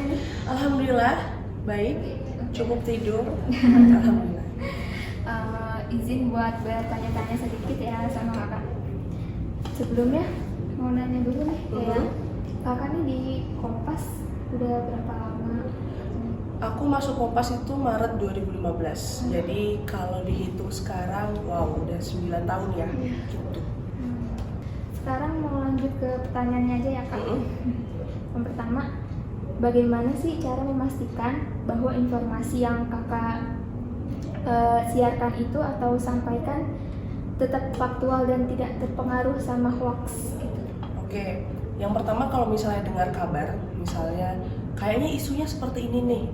nih? Alhamdulillah baik, cukup tidur. Alhamdulillah. Izin buat bertanya-tanya sedikit ya sama kakak. Sebelumnya mau nanya dulu nih, kayak kakak nih di Kompas udah berapa lama? Aku masuk Kompas itu Maret 2015. Jadi kalau dihitung sekarang, wow udah 9 tahun ya. Gitu. Sekarang mau lanjut ke pertanyaannya aja ya kak. Yang pertama, bagaimana sih cara memastikan bahwa informasi yang kakak siarkan itu atau sampaikan tetap faktual dan tidak terpengaruh sama hoax gitu? Oke, yang pertama kalau misalnya dengar kabar, misalnya kayaknya isunya seperti ini nih.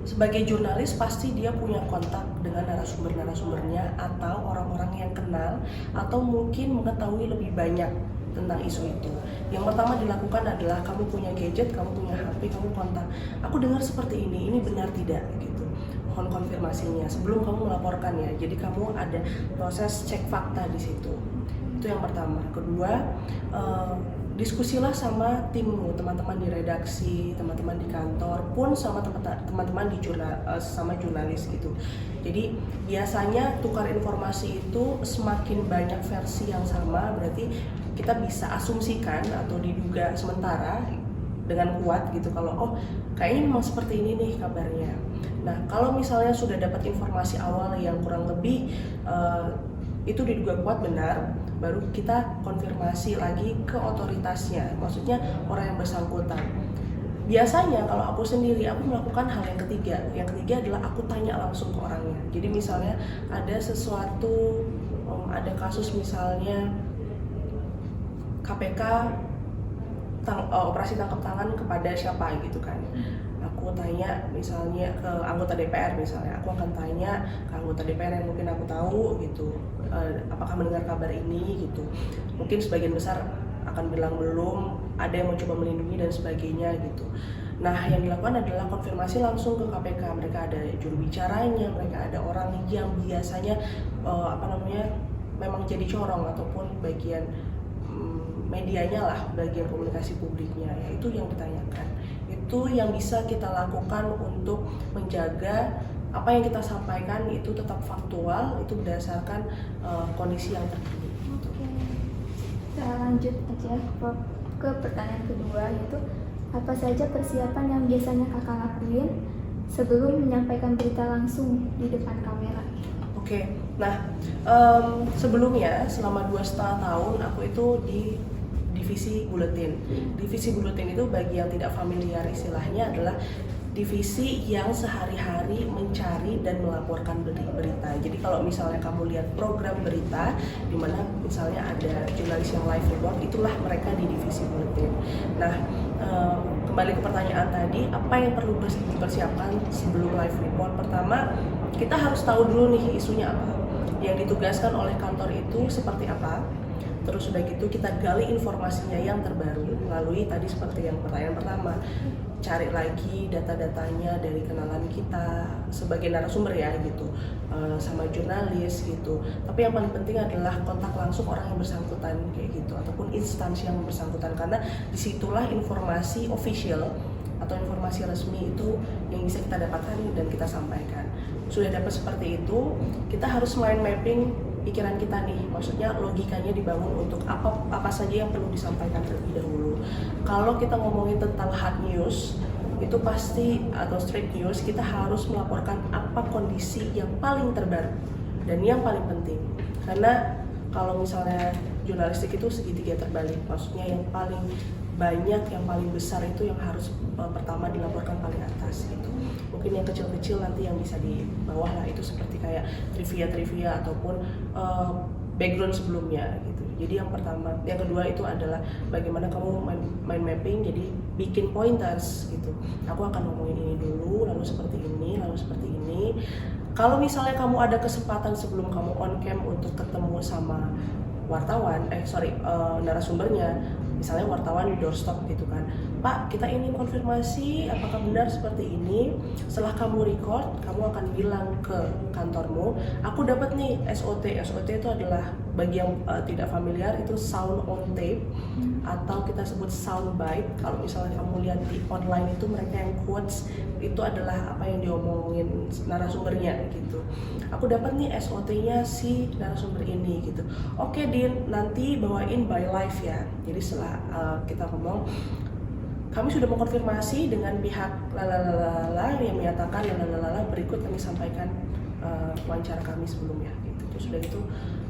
Sebagai jurnalis pasti dia punya kontak dengan narasumber-narasumbernya atau orang-orang yang kenal atau mungkin mengetahui lebih banyak tentang isu itu. Yang pertama dilakukan adalah kamu punya gadget, kamu punya HP, kamu kontak. Aku dengar seperti ini benar tidak gitu. Mohon konfirmasinya sebelum kamu melaporkan ya. Jadi kamu ada proses cek fakta di situ. Itu yang pertama. Kedua, diskusilah sama timmu, teman-teman di redaksi, teman-teman di kantor, pun sama teman-teman di sama jurnalis gitu. Jadi biasanya tukar informasi itu semakin banyak versi yang sama, berarti kita bisa asumsikan atau diduga sementara dengan kuat gitu kalau oh kayaknya memang seperti ini nih kabarnya. Nah kalau misalnya sudah dapat informasi awal yang kurang lebih itu diduga kuat benar, baru kita konfirmasi lagi ke otoritasnya, maksudnya orang yang bersangkutan. Biasanya kalau aku sendiri, aku melakukan hal yang ketiga. Yang ketiga adalah aku tanya langsung ke orangnya. Jadi misalnya ada sesuatu, ada kasus misalnya KPK operasi tangkap tangan kepada siapa gitu kan. Aku tanya misalnya ke anggota DPR misalnya, aku akan tanya ke anggota DPR yang mungkin aku tahu gitu, apakah mendengar kabar ini gitu. Mungkin sebagian besar akan bilang belum, ada yang mencoba melindungi dan sebagainya gitu. Nah yang dilakukan adalah konfirmasi langsung ke KPK. Mereka ada juru bicaranya, mereka ada orang yang biasanya memang jadi corong ataupun bagian medianya lah, bagian komunikasi publiknya, ya itu yang ditanyakan. Itu yang bisa kita lakukan untuk menjaga apa yang kita sampaikan itu tetap faktual, itu berdasarkan kondisi yang terkini. Oke. Kita lanjut aja ke pertanyaan kedua, yaitu apa saja persiapan yang biasanya kakak lakuin sebelum menyampaikan berita langsung di depan kamera? Oke, nah sebelumnya selama 2,5 tahun aku itu di divisi buletin. Divisi buletin itu bagi yang tidak familiar istilahnya adalah divisi yang sehari-hari mencari dan melaporkan berita. Jadi kalau misalnya kamu lihat program berita di mana misalnya ada jurnalis yang live report, itulah mereka di divisi buletin. Nah, kembali ke pertanyaan tadi, apa yang perlu dipersiapkan sebelum live report? Pertama, kita harus tahu dulu nih isunya apa. Yang ditugaskan oleh kantor itu seperti apa. Terus udah gitu kita gali informasinya yang terbaru melalui tadi seperti yang pertanyaan pertama, cari lagi data-datanya dari kenalan kita sebagai narasumber ya gitu, sama jurnalis gitu. Tapi yang paling penting adalah kontak langsung orang yang bersangkutan kayak gitu, ataupun instansi yang bersangkutan, karena disitulah informasi official atau informasi resmi itu yang bisa kita dapatkan dan kita sampaikan. Sudah dapat seperti itu, kita harus mind mapping pikiran kita nih, maksudnya logikanya dibangun untuk apa saja yang perlu disampaikan terlebih dahulu. Kalau kita ngomongin tentang hard news, itu pasti atau straight news, kita harus melaporkan apa kondisi yang paling terbaru dan yang paling penting. Karena kalau misalnya jurnalistik itu segitiga terbalik, maksudnya yang paling banyak, yang paling besar itu yang harus pertama dilaporkan paling atas gitu. Mungkin yang kecil-kecil nanti yang bisa di bawah lah, itu seperti kayak trivia ataupun background sebelumnya gitu. Jadi yang pertama, yang kedua itu adalah bagaimana kamu mind mapping, jadi bikin pointers gitu. Aku akan ngomongin ini dulu, lalu seperti ini, lalu seperti ini. Kalau misalnya kamu ada kesempatan sebelum kamu on cam untuk ketemu sama wartawan, narasumbernya, misalnya wartawan di doorstop gitu kan, Pak, kita ingin konfirmasi apakah benar seperti ini. Setelah kamu record, kamu akan bilang ke kantormu, aku dapat nih SOT. SOT itu adalah bagi yang tidak familiar, itu sound on tape atau kita sebut sound bite. Kalau misalnya kamu lihat di online itu mereka yang quotes itu adalah apa yang diomongin narasumbernya gitu. Aku dapat nih SOT-nya si narasumber ini gitu. Oke Din, nanti bawain by live ya. Jadi setelah kita ngomong, kami sudah mengkonfirmasi dengan pihak lalalala yang menyatakan lalalala, berikut kami sampaikan wawancara kami sebelumnya gitu. Terus sudah itu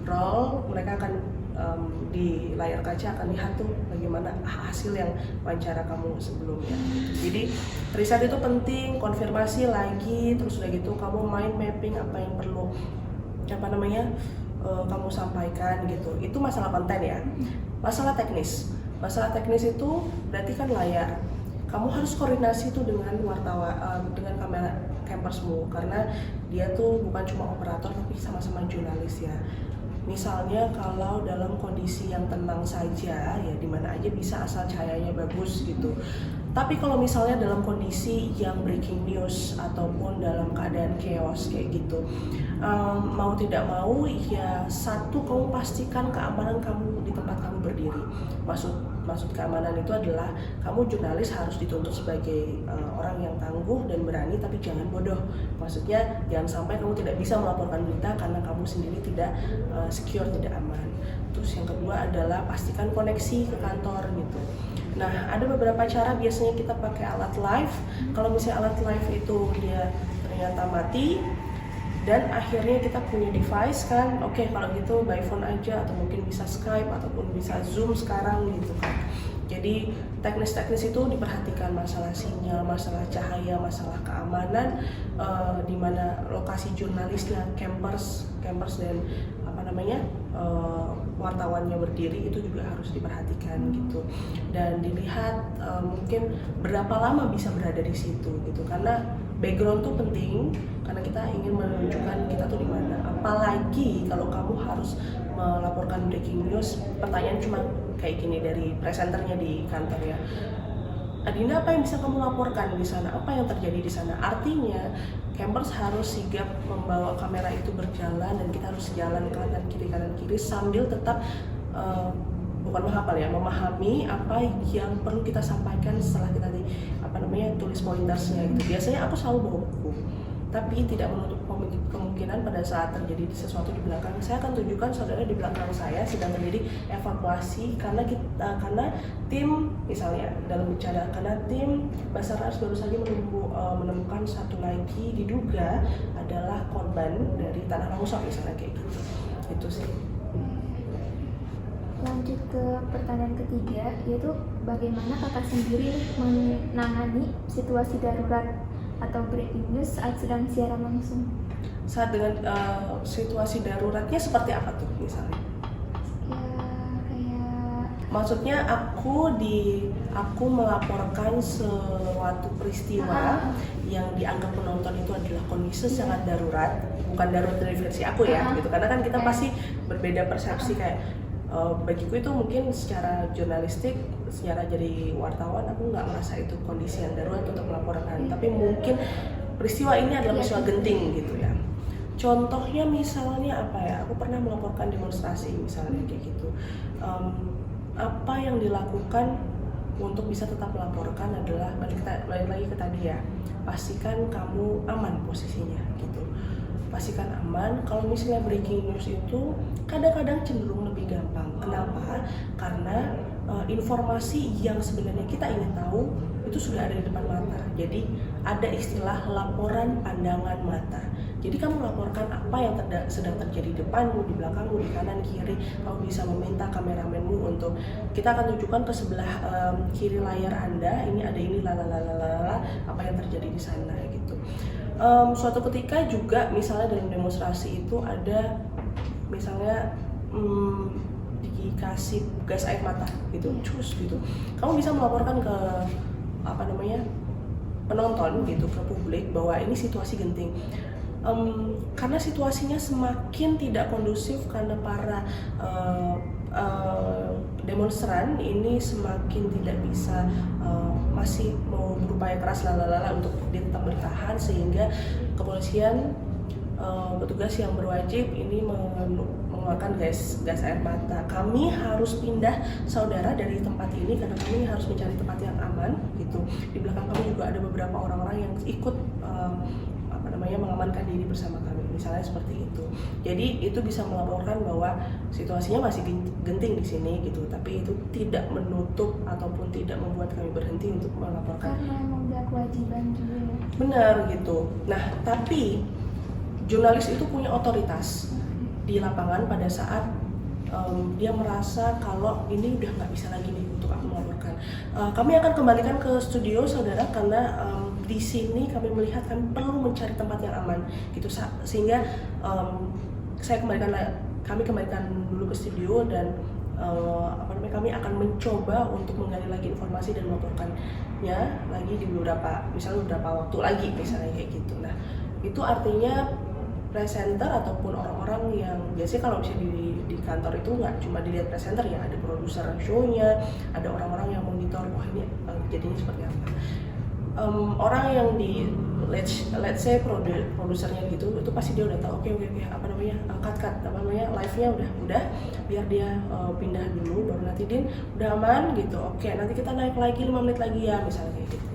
roll, mereka akan di layar kaca akan lihat tuh bagaimana hasil yang wawancara kamu sebelumnya gitu. Jadi riset itu penting, konfirmasi lagi, terus udah gitu kamu mind mapping apa yang perlu kamu sampaikan gitu. Itu masalah konten ya. Masalah teknis itu berarti kan layar. Kamu harus koordinasi tuh dengan wartawan, dengan kamera campersmu, karena dia tuh bukan cuma operator tapi sama-sama jurnalis ya. Misalnya kalau dalam kondisi yang tenang saja ya dimana aja bisa asal cahayanya bagus gitu. Tapi kalau misalnya dalam kondisi yang breaking news ataupun dalam keadaan chaos kayak gitu, mau tidak mau ya satu, kamu pastikan keamanan kamu di tempat kamu berdiri. Maksud keamanan itu adalah kamu jurnalis harus dituntut sebagai orang yang tangguh dan berani, tapi jangan bodoh. Maksudnya jangan sampai kamu tidak bisa melaporkan berita karena kamu sendiri tidak secure, tidak aman. Terus yang kedua adalah pastikan koneksi ke kantor gitu. Nah, ada beberapa cara biasanya kita pakai alat live. Kalau misalnya alat live itu dia ternyata mati dan akhirnya kita punya device kan, oke, kalau gitu by phone aja atau mungkin bisa Skype ataupun bisa Zoom sekarang gitu kan. Jadi teknis-teknis itu diperhatikan, masalah sinyal, masalah cahaya, masalah keamanan, di mana lokasi jurnalisnya, campers dan wartawannya berdiri itu juga harus diperhatikan gitu. Dan dilihat mungkin berapa lama bisa berada di situ gitu, karena background tuh penting karena kita ingin menunjukkan kita tuh di mana. Apalagi kalau kamu harus melaporkan breaking news, pertanyaan cuma kayak gini dari presenternya di kantor ya. Adinda, apa yang bisa kamu laporkan di sana? Apa yang terjadi di sana? Artinya, campers harus sigap membawa kamera itu berjalan dan kita harus jalan kanan kiri sambil tetap bukan menghafal ya, memahami apa yang perlu kita sampaikan setelah kita tulis pointersnya gitu. Biasanya aku selalu bawa buku, tapi tidak menutup kemungkinan pada saat terjadi sesuatu di belakang, saya akan tunjukkan saudara di belakang saya sedang terjadi evakuasi karena tim, misalnya dalam bicara, karena tim Basarnas baru saja menemukan satu lagi diduga adalah korban dari tanah longsor misalnya kayak gitu. Itu sih. Lanjut ke pertanyaan ketiga, yaitu bagaimana kakak sendiri menangani situasi darurat atau breaking news saat sedang siaran langsung? Saat dengan situasi daruratnya seperti apa tuh misalnya? Ya kayak maksudnya aku melaporkan suatu peristiwa yang dianggap penonton itu adalah kondisi sangat darurat, bukan darurat dari versi aku ya gitu, karena kan kita pasti berbeda persepsi kayak bagiku itu mungkin secara jurnalistik, secara jadi wartawan aku nggak merasa itu kondisi yang darurat untuk melaporkan, tapi mungkin peristiwa ini adalah peristiwa genting gitu ya. Contohnya misalnya apa ya, aku pernah melaporkan demonstrasi misalnya kayak gitu. Apa yang dilakukan untuk bisa tetap melaporkan adalah balik lagi ke tadi ya, pastikan kamu aman posisinya gitu. Pastikan aman. Kalau misalnya breaking news itu kadang-kadang cenderung lebih gampang. Kenapa? Karena informasi yang sebenarnya kita ingin tahu itu sudah ada di depan mata. Jadi ada istilah laporan pandangan mata. Jadi kamu melaporkan apa yang sedang terjadi di depanmu, di belakangmu, di kanan kiri. Kamu bisa meminta kameramenmu untuk, kita akan tunjukkan ke sebelah kiri layar Anda, ini ada ini lalalala, apa yang terjadi di sana gitu. Suatu ketika juga misalnya dalam demonstrasi itu ada misalnya dikasih gas air mata gitu, cus gitu. Kamu bisa melaporkan ke penonton gitu, ke publik bahwa ini situasi genting. Karena situasinya semakin tidak kondusif karena para demonstran ini semakin tidak bisa masih mau berupaya keras lalala untuk dia tetap bertahan, sehingga kepolisian petugas yang berwajib ini mengeluarkan gas air mata. Kami harus pindah saudara dari tempat ini karena kami harus mencari tempat yang aman gitu. Di belakang kami juga ada beberapa orang-orang yang ikut mengamankan diri bersama kami, misalnya seperti itu. Jadi itu bisa melaporkan bahwa situasinya masih genting di sini gitu, tapi itu tidak menutup ataupun tidak membuat kami berhenti untuk melaporkan. Karena memang udah kewajiban juga ya. Benar gitu. Nah, tapi jurnalis itu punya otoritas di lapangan pada saat dia merasa kalau ini udah nggak bisa lagi nih untuk aku melaporkan. Kami akan kembalikan ke studio saudara karena di sini kami melihat kami perlu mencari tempat yang aman gitu, sehingga kami kembalikan dulu ke studio dan kami akan mencoba untuk menggali lagi informasi dan melaporkannya lagi di beberapa waktu lagi misalnya kayak gitu. Nah, itu artinya presenter ataupun orang-orang yang biasanya kalau misalnya di kantor itu nggak cuma dilihat presenter ya, ada produser show-nya, ada orang-orang yang monitor, wah ini jadinya seperti apa. Orang yang di let's say produsernya gitu, itu pasti dia udah tahu oke, cut live-nya udah biar dia pindah dulu, baru nanti Din udah aman gitu, oke nanti kita naik lagi 5 menit lagi ya misalnya kayak gitu.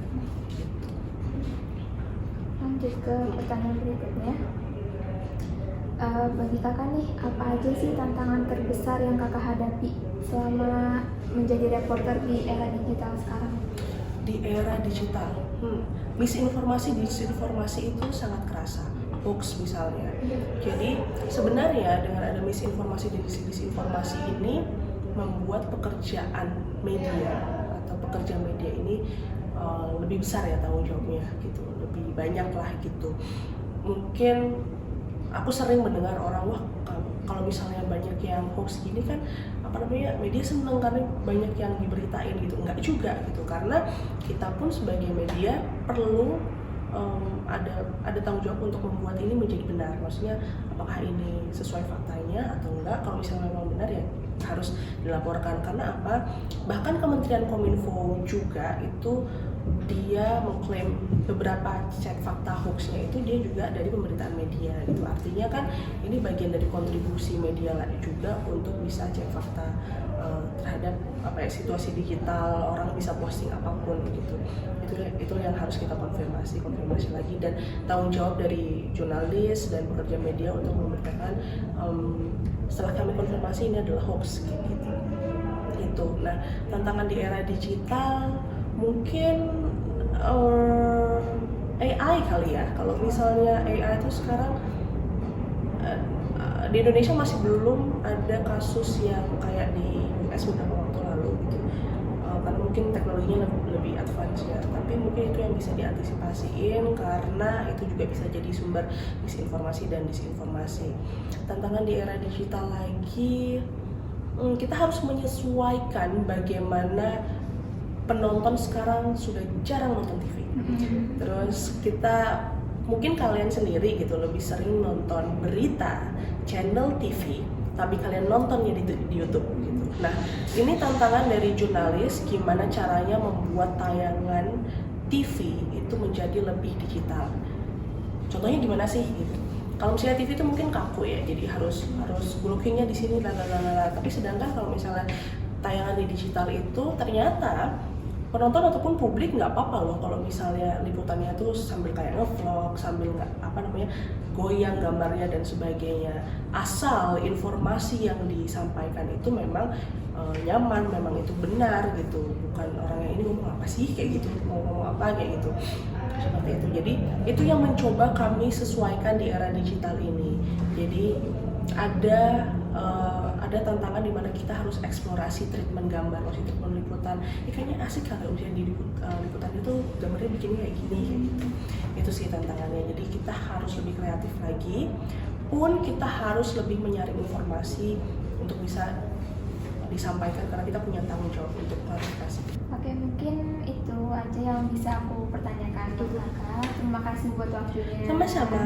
Lanjut ke pertanyaan berikutnya. Bagi kakak nih, apa aja sih tantangan terbesar yang kakak hadapi selama menjadi reporter di era digital sekarang? Di era digital, misinformasi, disinformasi itu sangat kerasa, hoax misalnya. Jadi sebenarnya dengan ada misinformasi dan disinformasi ini membuat pekerjaan media atau pekerja media ini lebih besar ya tanggung jawabnya gitu, lebih banyak lah gitu. Mungkin aku sering mendengar orang, wah kalau misalnya banyak yang hoax gini kan media seneng karena banyak yang diberitain gitu. Enggak juga gitu, karena kita pun sebagai media perlu ada tanggung jawab untuk membuat ini menjadi benar. Maksudnya apakah ini sesuai faktanya atau enggak. Kalau misalnya memang benar ya harus dilaporkan. Karena apa? Bahkan Kementerian Kominfo juga itu dia mengklaim beberapa cek fakta hoaxnya itu dia juga dari pemberitaan media gitu. Artinya kan ini bagian dari kontribusi media juga untuk bisa cek fakta terhadap situasi digital, orang bisa posting apapun gitu. Itu yang harus kita konfirmasi lagi, dan tanggung jawab dari jurnalis dan pekerja media untuk memberitakan setelah kami konfirmasi ini adalah hoax gitu. Itu. Nah, tantangan di era digital mungkin AI kali ya. Kalau misalnya AI itu sekarang di Indonesia masih belum ada kasus yang kayak di US beberapa waktu lalu gitu. Karena mungkin teknologinya lebih advance ya, tapi mungkin itu yang bisa diantisipasiin karena itu juga bisa jadi sumber misinformasi dan disinformasi. Tantangan di era digital lagi, kita harus menyesuaikan bagaimana penonton sekarang sudah jarang nonton TV. Terus kita, mungkin kalian sendiri gitu lebih sering nonton berita channel TV, tapi kalian nontonnya di YouTube gitu. Nah, ini tantangan dari jurnalis, gimana caranya membuat tayangan TV itu menjadi lebih digital. Contohnya gimana sih gitu? Kalau misalnya TV itu mungkin kaku ya, jadi harus blockingnya di sini lalala. Tapi sedangkan kalau misalnya tayangan di digital itu ternyata penonton ataupun publik nggak apa-apa loh kalau misalnya liputannya tuh sambil kayak ngevlog, sambil goyang gambarnya dan sebagainya, asal informasi yang disampaikan itu memang nyaman, memang itu benar gitu, bukan orang yang ini ngomong apa sih kayak gitu, mau ngomong apa kayak gitu, seperti itu. Jadi itu yang mencoba kami sesuaikan di era digital ini. Jadi ada tantangan di mana kita harus eksplorasi treatment gambar, maksudnya treatment liputan. Kayaknya asik kalau ujian di liputan itu gambarnya bikinnya kayak gini kayak gitu. Itu sih tantangannya. Jadi kita harus lebih kreatif lagi, pun kita harus lebih menyaring informasi untuk bisa disampaikan karena kita punya tanggung jawab untuk klarifikasi. Oke, mungkin itu aja yang bisa aku pertanyakan ke kakak. Terima kasih buat waktunya. Sama-sama.